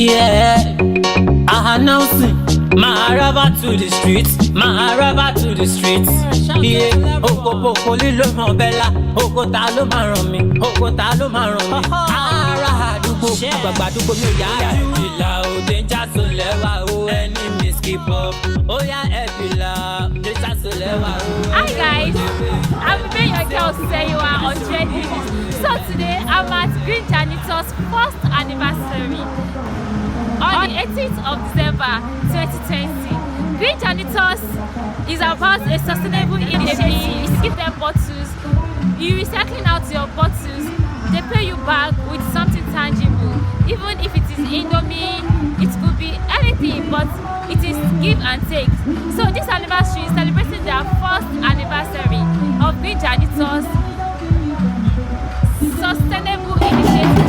Yeah, announcing Maharaba to the streets, Maharaba to the streets. Yeah, Oko lilo ran bella, Oko ta ló máa ràn mí, Oko ta ló máa ràn mí. Ara àdúgbò, àgbàgbà àdúgbò mi ò yá ẹ̀bìlà o, danger so lẹ́wà o, enemies keep up. Oh yeah, ẹ̀bìlà, danger so lẹ́wà o. Hi guys, I'm May your girl Seyiwa on Janitors. So today I'm at Green Janitors' first anniversary on the 18th of December 2020. Green Janitors is about a sustainable initiative. You give them bottles, you recycling out your bottles, they pay you back with something tangible. Even if it is Indomie, it could be anything, but it is give and take. So this anniversary is celebrating their first anniversary of Green Janitors' sustainable initiative.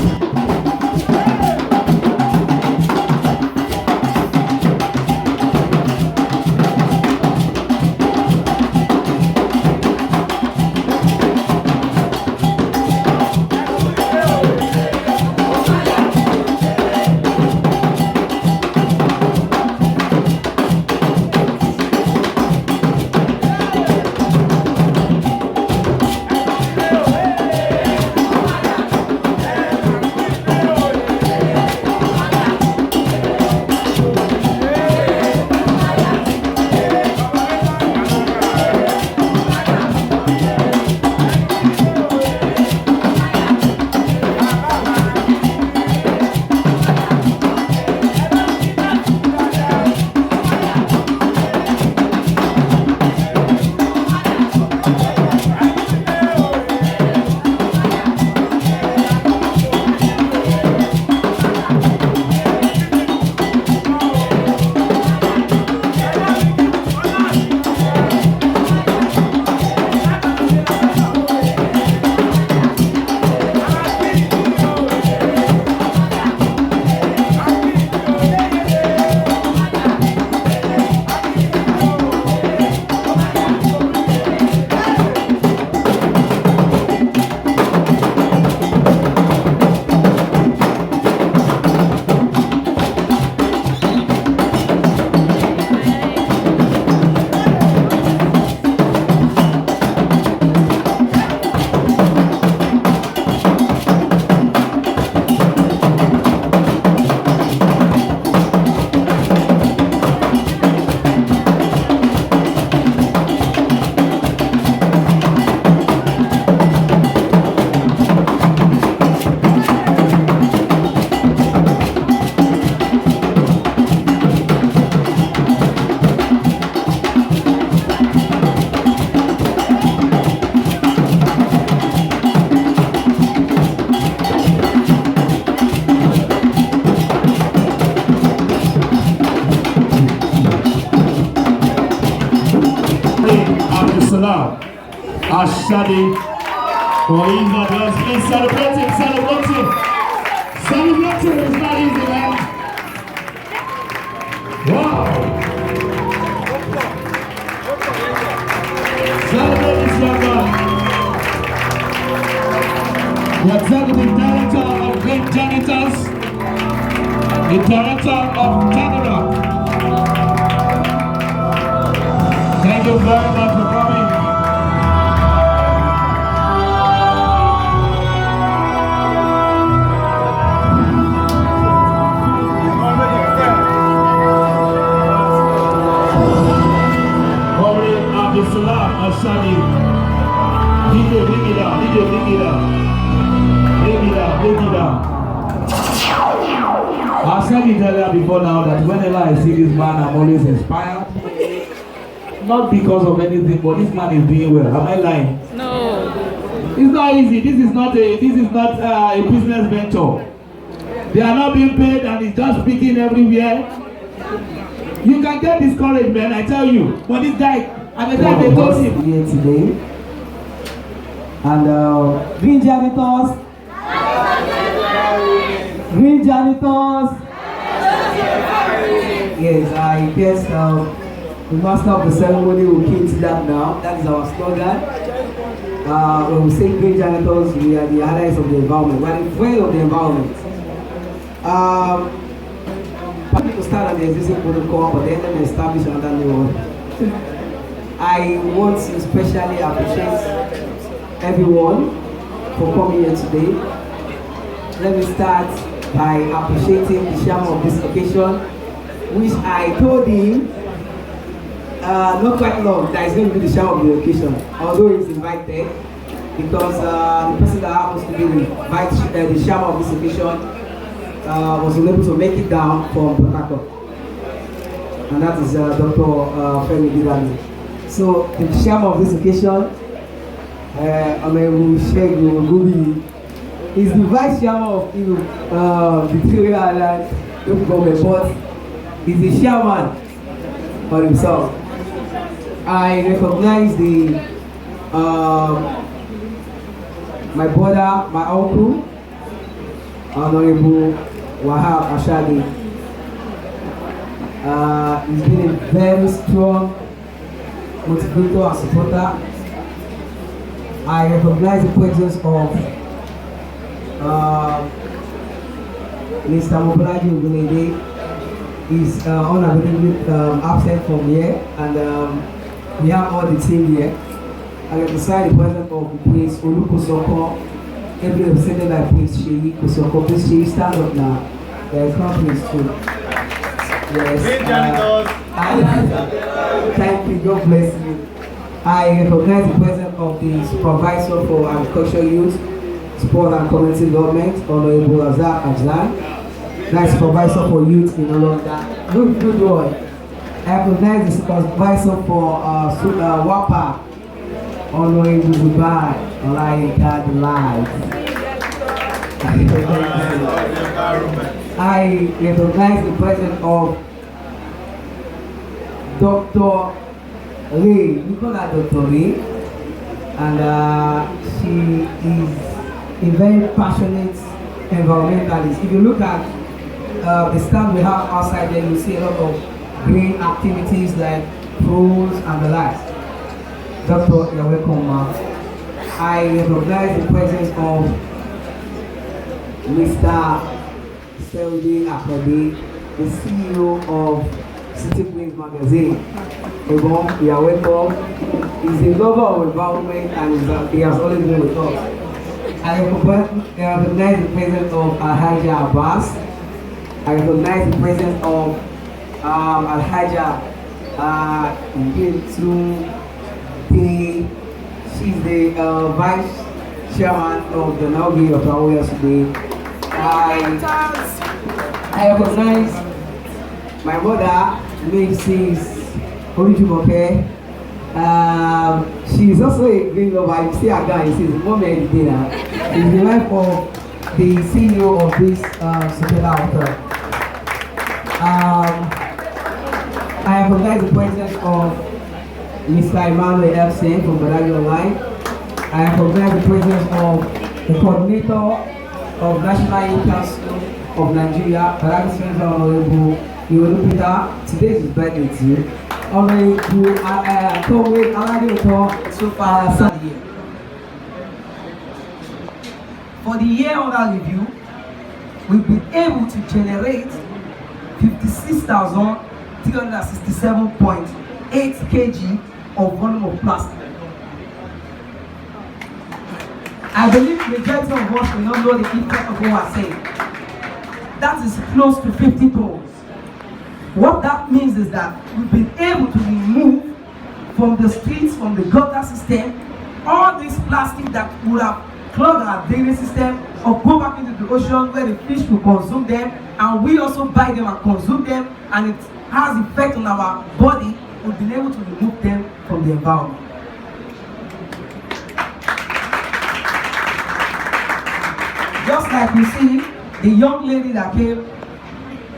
Ashadi for England. Please celebrate him, celebrate him. Celebrate him, it's not easy, man. Wow. Celebrate this young man. The executive director of Green Janitors, the director of Canada. Thank you very much for coming. Ashadi, DJ, bring it up, DJ, bring it up, bring it up, bring it up. I said it earlier before now that whenever I see this man, I'm always inspired. Not because of anything, but this man is doing well. Am I lying? No. It's not easy. This is not a business venture. They are not being paid, and it's just speaking everywhere. You can get discouraged, man. I tell you. But this guy. And the time they told him here today, and Green Janitors, Green Janitors. Yes, I guess the master of the ceremony will keep to that now. That is our slogan. When we say Green Janitors, we are the allies of the environment. We are the friends of the environment. I'm going to start on the existing protocol, but then let me establish another new one. I want to especially appreciate everyone for coming here today. Let me start by appreciating the chairman of this occasion, which I told him not quite long that he's going to be the chairman of the occasion, although he's invited, because the person that happens to be the chairman of this occasion was unable to make it down from Port Harcourt, and that is Dr. Femi Gidani. So the chairman of this occasion, Honorable Shegun Ogubi, is the vice chairman of Victoria Island local government, but he's the chairman for himself. I recognize my brother, my uncle, Honorable Wahab Ashadi. He's been a very strong motivator and supporter. I recognize the presence of Mr. Mobolaji Ogunede. He's unavoidably absent from here, and we have all the team here. I recognize the presence of Prince Olukosoko, every represented by Prince Sheyi Kosoko. Prince Sheyi, stand up now. There is Prince too. Yes. Thank you. God bless you. I recognize the presence of the supervisor for agriculture youth, sport and community development, Honorable Azar Ajlan. That's supervisor for youth in Olonda. Good boy. I recognize the supervisor for WAPA, Honorable Zubai, Olaika the Live. I recognize the presence of Dr. Ray, we call her Dr. Ray, and she is a very passionate environmentalist. If you look at the stand we have outside there, you see a lot of green activities like pros and the likes. Doctor, you're welcome, ma'am. I recognize the presence of Mr. Seldi Akode, the CEO of City Queens Magazine. Ebon, you are welcome. He's a lover of environment and he has always been with us. I recognize the presence of Alhaja Abbas. I recognize the presence of Alhaja She's the vice chairman of the Naogi of Awaya today. I recognize my mother, Mrs. Olujumoke. She is also a green lover. You see her guy, she's the mom and dinner. She's the wife of the CEO of this Sotela Hotel. I recognize the presence of Mr. Emmanuel Epstein from Badagi Online. I recognize the presence of the coordinator of National Youth Council of Nigeria, Badagi Central Honorable Iwelu Peter. Today is his birthday too. Honorable Towe Alade so far here. For the year under review, we've been able to generate 56,367.8 kg of volume of plastic. I believe the majority of us will not know the impact of what we're saying. That is close to 50 tons. What that means is that we've been able to remove from the streets, from the gutter system, all this plastic that would have clogged our drainage system or go back into the ocean where the fish will consume them, and we also buy them and consume them, and it has effect on our body. We've been able to remove them from the environment. Just like we see the young lady that came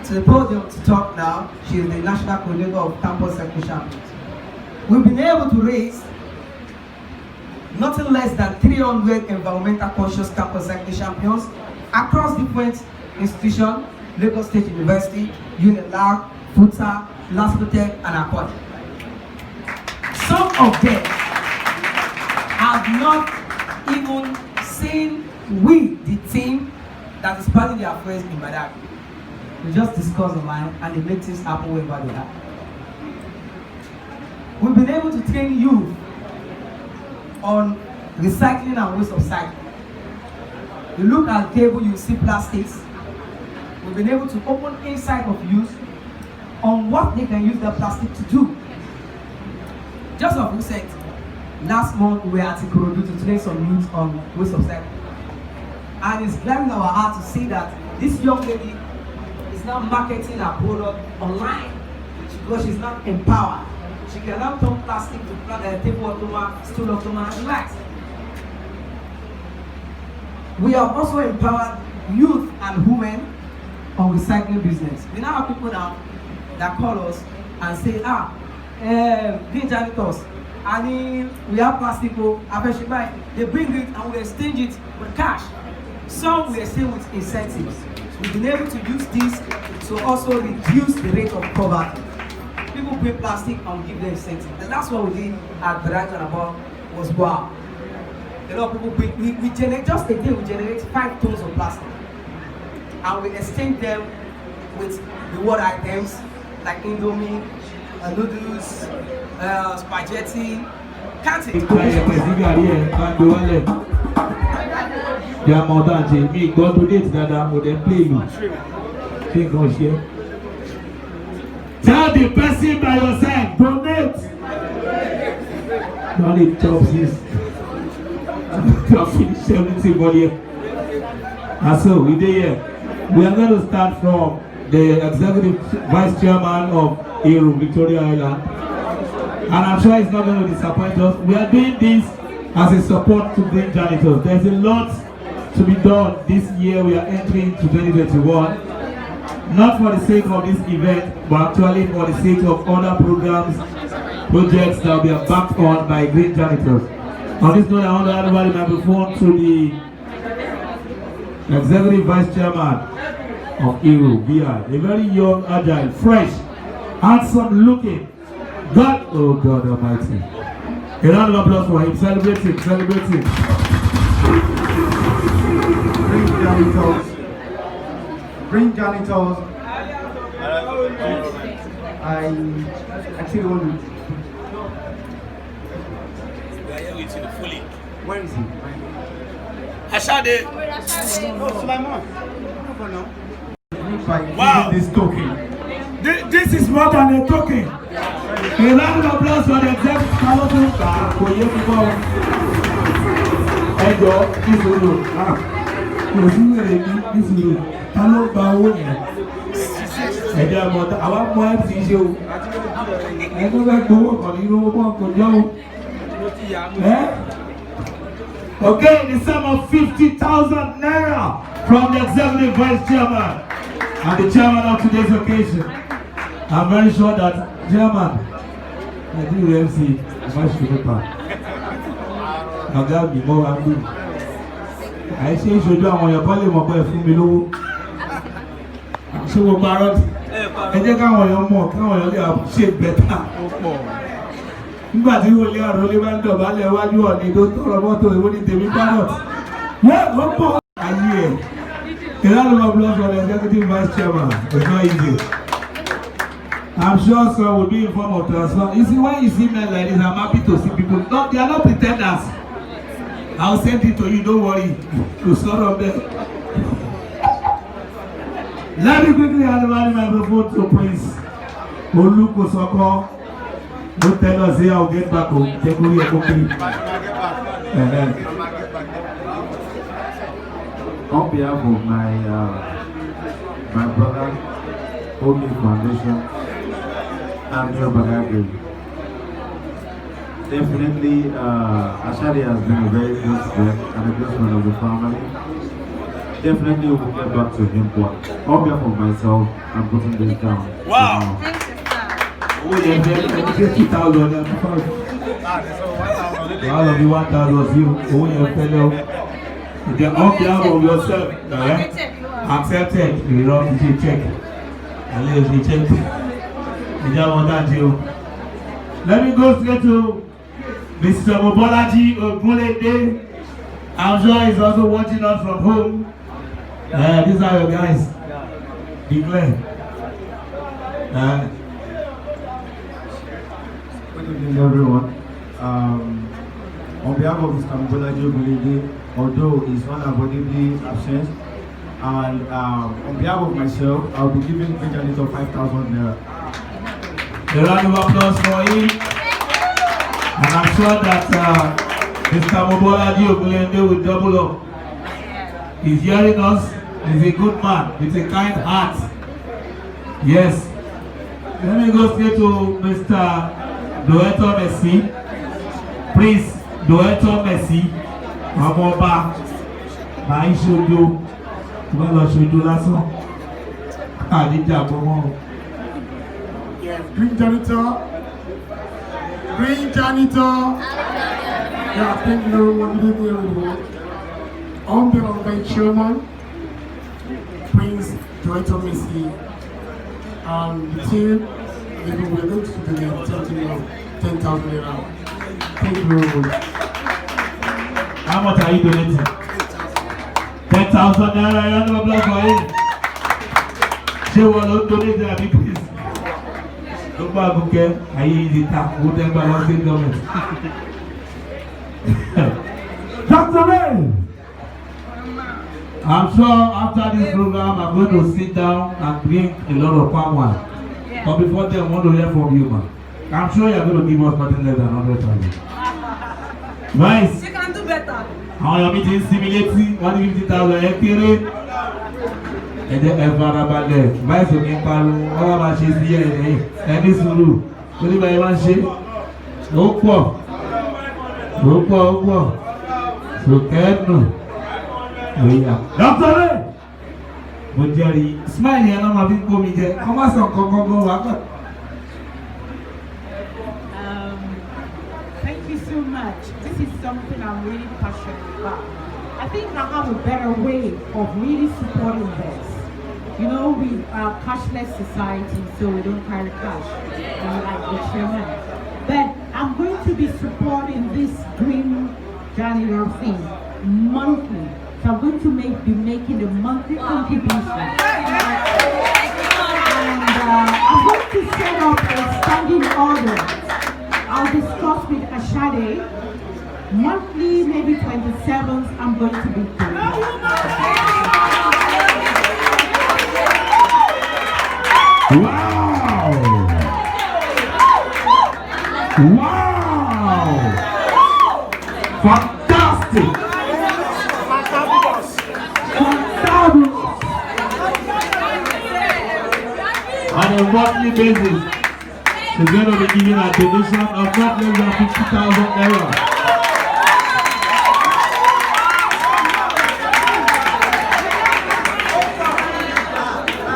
to the podium to talk now, she is the national coordinator of Campus Sector Champions. We've been able to raise nothing less than 300 environmental conscious campus sector champions across different institutions, Lagos State University, UNILAG, FUTA, LASPOTEC, and Aquatic. Some of them have not even seen we, the team that is planning their affairs in Badagry. They just discuss online and they make things happen wherever they are. We've been able to train youth on recycling and waste of cycle. You look at the table, you see plastics. We've been able to open insight of youth on what they can use their plastic to do. Just of recent, last month we were at Ikorodu to train some youth on waste of cycle. And it's glaring our heart to see that this young lady is now marketing her product online because she's not empowered. She can now turn plastic to table automa, stool automa, and relax. We have also empowered youth and women on recycling business. We now have people now that call us and say, Green Janitors, and we have plastic, they bring it and we exchange it with cash. Some we exchange with incentives. We've been able to use this to also reduce the rate of poverty. People bring plastic and give them incentives. The last one we did at Brighton about was wow. A lot of people bring, we generate, just a day we generate 5 tons of plastic. And we exchange them with reward items like Indomie, noodles, spaghetti, canteen. They are more than me. Go to date that I would play you. Think on here. Tell the person by yourself, donate. Don't need chopsticks. Finish everything for you. And so we are going to start from the executive vice chairman of Eru, Victoria Island. And I'm sure it's not going to disappoint us. We are doing this as a support to Green Janitors. There's a lot to be done this year. We are entering to 2021. Not for the sake of this event, but actually for the sake of other programs, projects that we are backed on by Green Janitors. On this note, I want to hand over the microphone to the executive vice chairman of Eru, BI. A very young, agile, fresh, handsome looking. God, oh God Almighty. A round of applause for him. Celebrate him, celebrate him. Green Janitors. I actually want to. We are here with you fully. Where is he? Ashade. Oh, Sulaiman. Wow. This token. This is more than a token. A round of applause for the executive council. Ẹ̀jẹ̀ àmọ̀tá àwọn ọmọ ẹ̀ ti ṣe o. Ẹ̀kọ́ fẹ́ gbowó kan nínú owó ọkọ̀ jọ́wọ́. Okay, the sum of 50,000 naira from the executive vice chairman and the chairman of today's occasion. I'm very sure that chairman, I do MC, much paper. Ọ̀gá mi mọ́ wa gbé. Àìṣe ìṣojú àwọn èèyàn kan lè mọ̀ pé ẹ fún mi lówó. Ṣé gbogbo arọ́ ti? Ẹ jẹ́ káwọn èèyàn mọ̀ káwọn èèyàn lè ṣe bẹ̀tà. Nígbà tí wọlé àròlé bá ń dọ̀bálẹ̀ wájú ọ̀nì tó tọrọ mọ́tò ìwé ní tèmi parrot. Wọ́n ó pọ̀ ayé ẹ̀. Ìlànà of blood for the executive vice chairman. It's not easy. I'm sure some will be in form of transfer. You see, when you see men like this, I'm happy to see people. No, they are not pretenders. I'll send it to you, don't worry. To sort of them. Let me quickly hand over the microphone to Prince Olukosoko. Don't tell us here, I'll get back home. Take away your cookie. On behalf of my brother, Holy Foundation, and your Bagagri. Definitely, Ashadi has been a very good friend and a good friend of the family. Definitely, we will get back to him, but on behalf of myself, I'm putting this down. Wow! Oh, yeah, 50,000. All of you 1,000. Oh, yeah, fellow. The on behalf of yourself, accepted. You know, you check. Let me go straight to Mr. Mobolaji Ogunlede. I'm sure he's also watching us from home. These are your guys. Declare. Good evening, everyone. On behalf of Mr. Mbolaji Ogunlede, although he's unavoidably absent, and on behalf of myself, I'll be giving the janitor 5,000 naira. A round of applause for him. And I'm sure that Mr. Mbolaji Ogunlede will double up. He's hearing us. He's a good man with a kind heart. Yes. Let me go straight to Mr. Doeto Messi. Please, Doeto Messi. Amoba. Mai Shodo. Well, Shodo Lasso. Adija Bomo. Yes, Green Janitor. Green Janitor. Yeah, thank you everyone. Good evening, everyone. On behalf of my chairman, Prince Joyto Messi, and the team, we're going to donate 10,000 naira. Thank you very much. How much are you donating? 10,000 naira. Round of applause for him. She will donate that please. Don't buy a bouquet. I use the tap. Go there by one state government. Dr. Ray! I'm sure after this program, I'm going to sit down and drink a lot of palm wine. Yeah. But before then, I want to hear from you, man. I'm sure you're going to give us nothing less than 100,000. Nice. You can do better. How are you meeting simulating 150,000 hectares? And then Evarabalẹ̀, Vice of Impalo, all of us is here, and this Zulu. What do you want to say? No poor. No poor. So, Kedno. Dr. Ray! Mojari, smile here, I'm having come here. Come on, go. Thank you so much. This is something I'm really passionate about. I think I have a better way of really supporting this. You know, we are a cashless society, so we don't carry cash, like the chairman. But I'm going to be supporting this green janitor thing monthly. So I'm going to be making a monthly contribution. And I'm going to set up a standing order. I'll discuss with Ashade. Monthly, maybe 27th, I'm going to be doing that. Wow! Wow! Fantastic! On a monthly basis, we're going to be giving a donation of not less than 50,000 naira.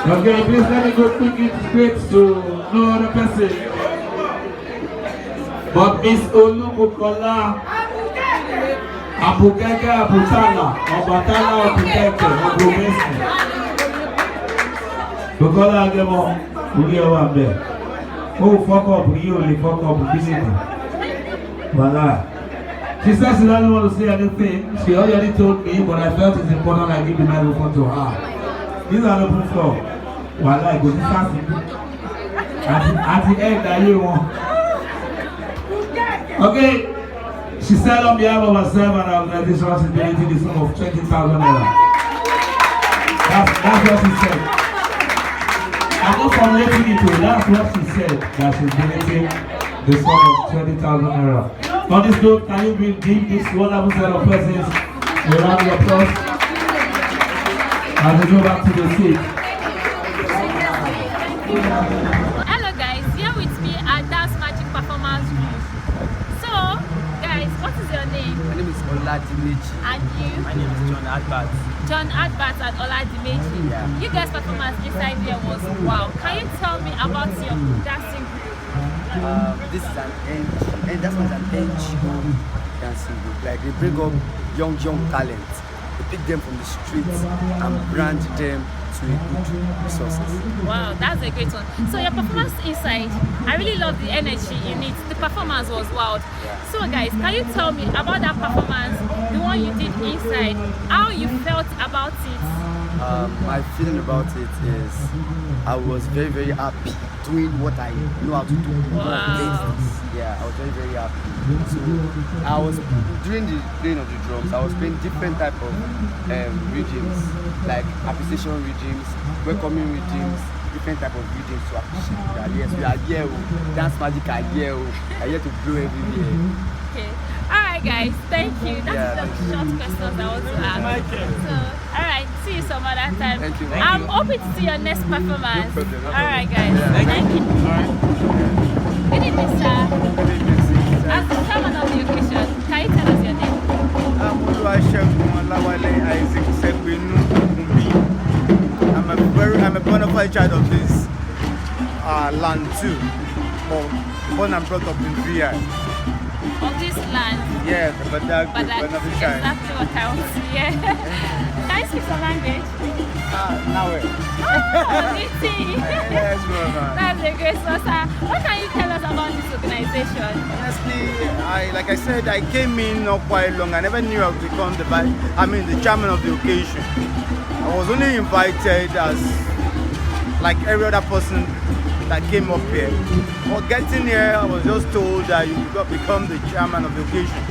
Okay, please let me go quick it straight to no other person. But Miss Olubukola Abukeke Abutala, Obatala Abukeke, Abumesi. Bukola Agemo, Ugewa Be. Oh, fuck up, you only fuck up, business. Voila. She says she doesn't want to say anything. She already told me, but I felt it's important I give the microphone to her. These are open floor. Voila, I go to fancy. At the end, I hear one. Okay. She said on behalf of herself and her organization, she's donating the sum of 20,000 naira. That's what she said. I'm not formulating it, that's what she said, that she's donating the sum of 20,000 naira. On this note, can you give this wonderful set of persons a round of applause as we go back to the seat? Hello guys, here with me at Dance Magic Performance Group. So guys, what is your name? My name is Oladimeji. And you? My name is John Adbat. John Adbat and Oladimeji. Yeah. You guys' performance inside there was wow. Can you tell me about your dancing group? This is an NGO, that's not an NGO dancing group. Like they bring up young talent. They pick them from the streets and brand them to a good resources. Wow, that's a great one. So your performance inside, I really love the energy in it. The performance was wild. So guys, can you tell me about that performance, the one you did inside, how you felt about it? My feeling about it is I was very, very happy doing what I know how to do. Wow. Yeah, I was very, very happy. So I was during the playing of the drums, I was playing different type of rhythms, like appreciation rhythms, welcoming rhythms, different type of rhythms to appreciate that. Yes, we are here. Dance magic are here. Are here to blow everywhere. Okay. Alright guys, thank you. That's the short questions I want to ask. So, alright, see you some other time. Thank you. I'm hoping to see your next performance. No problem. Alright guys, thank you. Good evening, sir. As the chairman of the occasion, can you tell us your name? I'm a bona fide child of this land too. Born and brought up in VI. Of this land. Yeah, but that's exactly what I want to hear. Can you speak some language? Now it. Oh, Niti. Yes, brother. That's a great source. What can you tell us about this organization? Honestly, like I said, I came in not quite long. I never knew I would become the chairman of the occasion. I was only invited as like every other person that came up here. For getting here, I was just told that you got become the chairman of the occasion.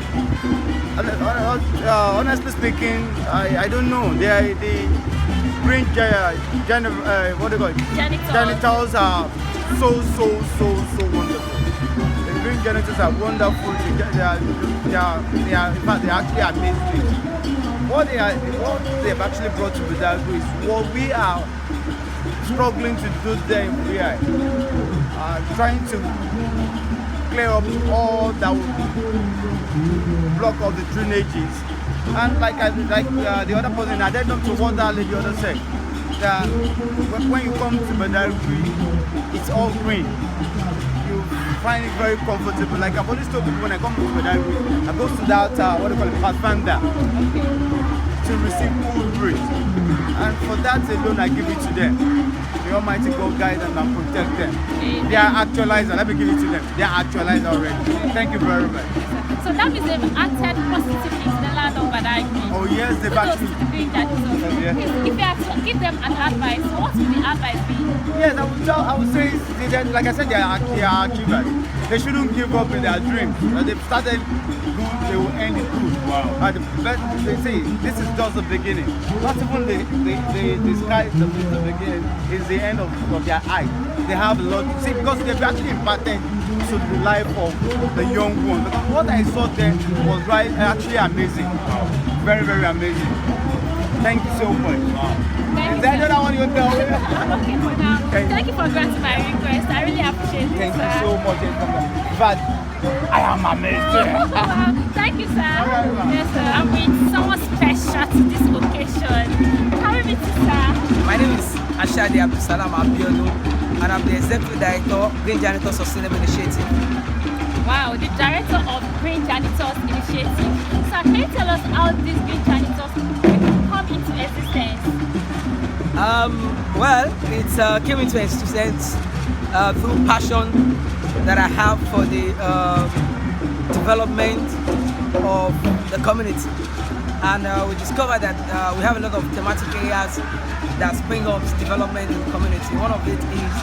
Honestly speaking, I don't know. The green what do you call it? Janitors are so wonderful. The green janitors are wonderful. In fact, they actually amazing. What they have actually brought to Badagry is what we are struggling to do there in VI. Trying to clear up all that will block all the drainages. And like the other person, I did not to what that lady other said. That when you come to Badagry, it's all green. You find it very comfortable. Like I've always told people when I come to Badagry, I go to that Pathfinder to receive cool breeze. And for that alone, I give it to them. The Almighty God guide them and protect them. They are actualized. Let me give it to them. They are actualized already. Thank you very much. So that means they've acted positively to the land of Badagry. Oh yes, they've actually. If you have to give them an advice, what would the advice be? Yes, I would say, like I said, they are achievers. They shouldn't give up in their dreams. They've started good, they will end it good. Wow. They say this is just the beginning. Not even the sky is the beginning, it's the end of their eye. They have a lot. See, because they've actually impacted to the life of the young ones. Because what I saw there was actually amazing. Wow. Very, very amazing. Thank you so much. Wow. Is that another one you tell me? Okay, for now. Thank you for granting my request. I really appreciate it. Thank you so much. In fact, I am amazed. Thank you, sir. Yes, sir. I'm with someone special to this occasion. How are you, sir? My name is Ashadi Abdusalam Abiolu, and I'm the Executive Director, Green Janitors Sustainable Initiative. Wow, the Director of Green Janitors Initiative. So can you tell us how this Green Janitors come into existence? Well, it came into existence through passion that I have for the development of the community. And we discovered that we have a lot of thematic areas that spring up development in the community. One of it is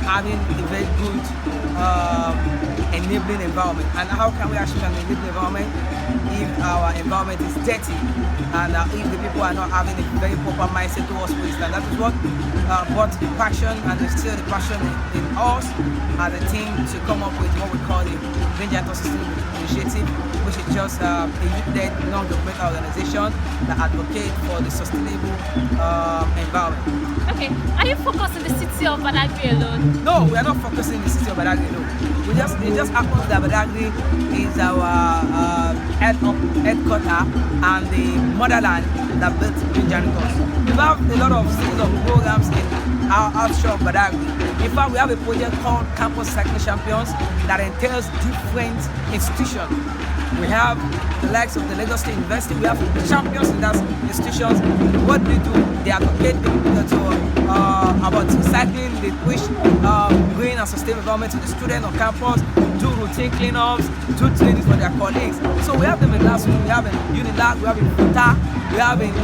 having a very good enabling environment. And how can we actually have an enabling environment if our environment is dirty and if the people are not having a very proper mindset towards waste? And that is what brought the passion and instilled the passion in us as a team to come up with what we call the Green Janitors Sustainable Initiative, which is just a youth-led non-governmental organization that advocate for the sustainable environment. Okay, are you focused in the city of Badagry alone? No, we are not focusing in the city of Badagry alone. It just happens that Badagry is our headquarters and the motherland that built Green Janitors. We have a lot of series of programs in our outshore of Badagry. In fact, we have a project called Campus Cycling Champions that entails different institutions. We have the likes of the Lagos State University. We have champions in those institutions. What they do, they advocate about recycling. They push green and sustainable environment to the students on campus, do routine cleanups, do trainings for their colleagues. So we have them in last week, we have in Unilag, we have in Futa, we have in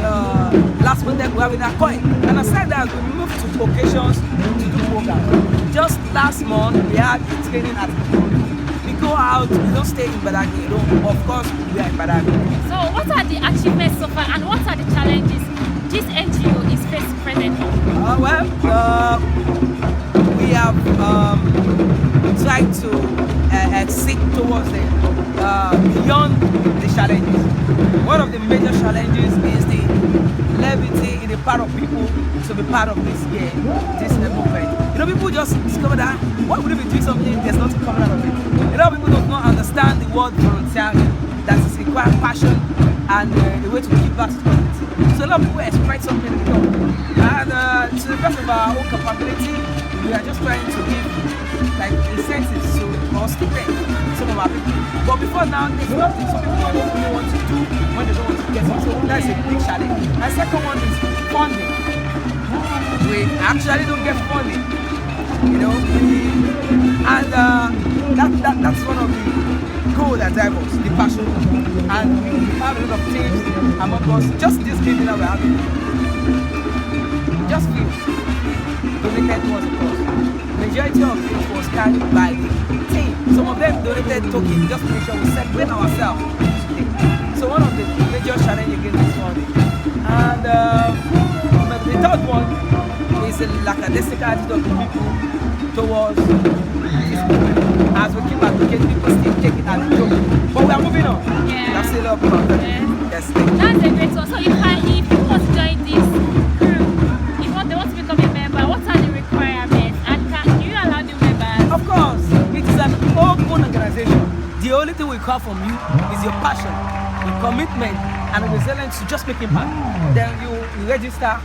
last week, we have in Akoi. And aside that, we move to occasions to do programs. Just last month, we had training at we go out, we don't stay in Badagry, you know, of course we are in Badagry. So what are the achievements so far and what are the challenges this NGO is facing presently? We have tried to exceed towards them beyond the challenges. One of the major challenges is the levity in the part of people to be part of this game, this movement. You know, people just discover that why would they be doing something there's nothing coming out of it. A lot of people do not understand the word volunteering, that it requires passion and the way to give back to the community. So a lot of people expect something to come. And to the best of our own capability, we are just trying to give like incentives to or stipend some of our people. But before now, there's nothing some people don't really want to do when they don't want to get it. So that's a big challenge. And second one is funding. We actually don't get funding. You know, that's one of the goals that drive us, the passion. And we have a lot of teams among us. Just this meeting that we're having, just few donated towards the cause. Majority of it was carried by the team. Some of them donated tokens just to make sure we separate ourselves today. So one of the major challenges against this funding. And the third one is the lackadaisical attitude of the people towards this movement. As we keep advocating, people still take it as a joke. But we are moving on. Yeah. That's a lot about that. Yeah. Yes, that's a great one. So if you want to join this group, if they want to become a member, what are the requirements? And do you allow new members? Of course, it is an open organization. The only thing we call from you is your passion, your commitment, and the resilience to just make impact. Then you register,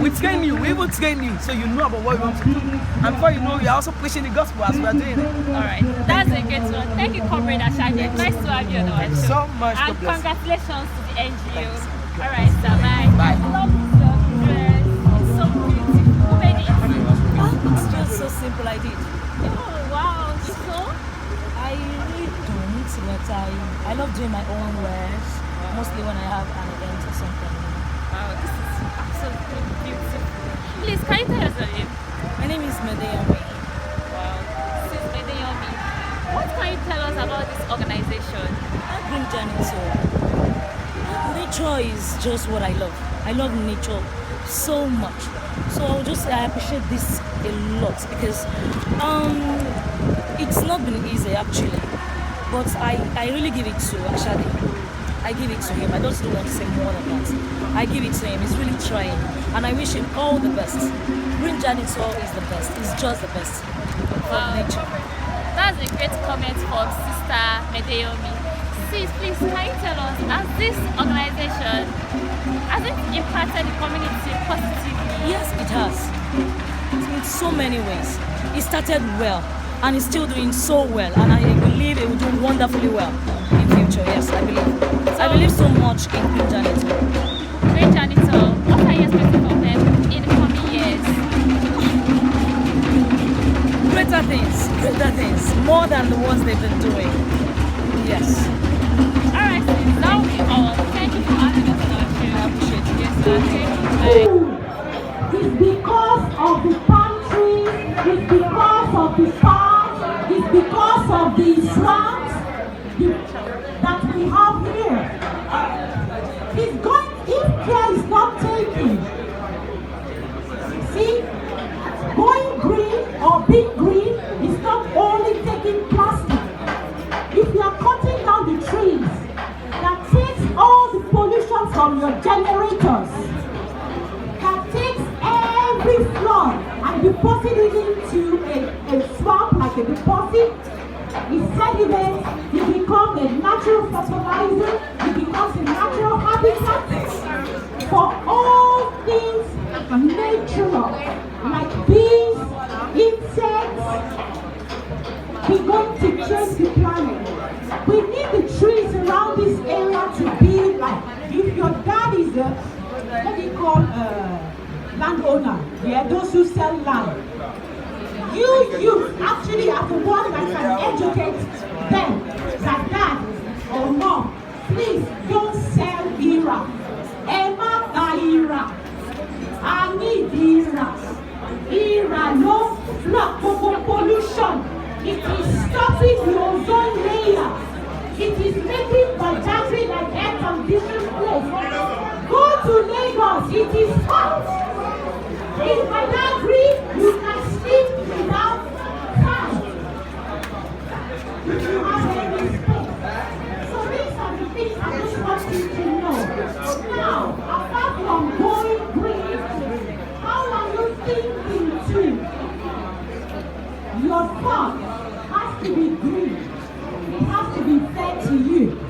we train you, we even train you so you know about what you want to do. And before you know, you're also preaching the gospel as we are doing it. Alright, that's a great one. Thank you, Comrade Ashade. Nice to have you on our show. So much. And congratulations to the NGO. Alright, sir, bye. Bye. I love your dress. It's so beautiful. Who made it? It's just so simple, I did. Oh, wow. So? I really don't, but I love doing my own wears, mostly when I have an event or something. Wow, this is absolutely beautiful. Please, can you tell us your name? My name is Medeyomi. Wow, this is Medeyomi. What can you tell us about this organization? Green Janitors. Nature is just what I love. I love nature so much. So I would just say I appreciate this a lot because it's not been easy actually. But I really give it to Ashade. I give it to him. I just don't want to say more than that. I give it to him. He's really trying. And I wish him all the best. Green Janitor is the best. He's just the best. Wow. Nature. That's a great comment from Sister Medeyomi. Sis, please, can you tell us, has this organization, has it impacted the community positively? Yes, it has. In so many ways. It started well. And it's still doing so well, and I believe it will do wonderfully well in future. Yes, I believe. So, I believe so much in Green Janitor. Green Janitor, what are you expecting from them in the coming years? Greater things, more than the ones they've been doing. Yes. All right, that will be all. Thank you for having us on our show. I appreciate it. Yes, sir. Thank you. It's because of the palm trees, it's because of the parks, it's because of the swamps that we have here. If care is not taken, see, going green or being green is not only taking plastic. If you are cutting down the trees, that takes all the pollution from your generators, that takes every flood and deposit it into a swamp like a deposit. It sediments, it becomes a natural fertilizer, it becomes a natural habitat for all things natural, like bees, insects. We're going to change the planet. We need the trees around this area to be like, if your dad is a, what do you call landowner, yeah, those who sell land. You actually are the one that can educate them that be said to you.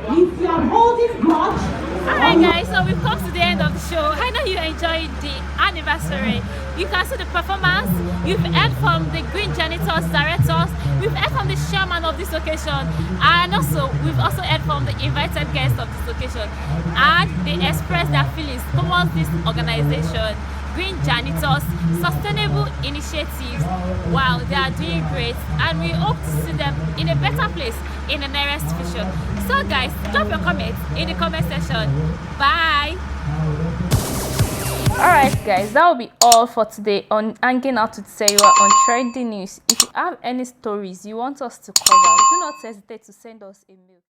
If you are holding grudge, alright guys, so we've come to the end of the show. I know you enjoyed the anniversary. You can see the performance. You've heard from the Green Janitors directors. We've heard from the chairman of this occasion, and also we've also heard from the invited guests of this occasion, and they expressed their feelings towards this organization, Green Janitors Sustainable Initiatives. Wow, they are doing great, and we hope to see them in a better place in the nearest future. So guys, drop your comments in the comment section. Bye. Alright guys, that will be all for today on Hanging Out with Seyiwa on Trending News. If you have any stories you want us to cover, do not hesitate to send us a mail.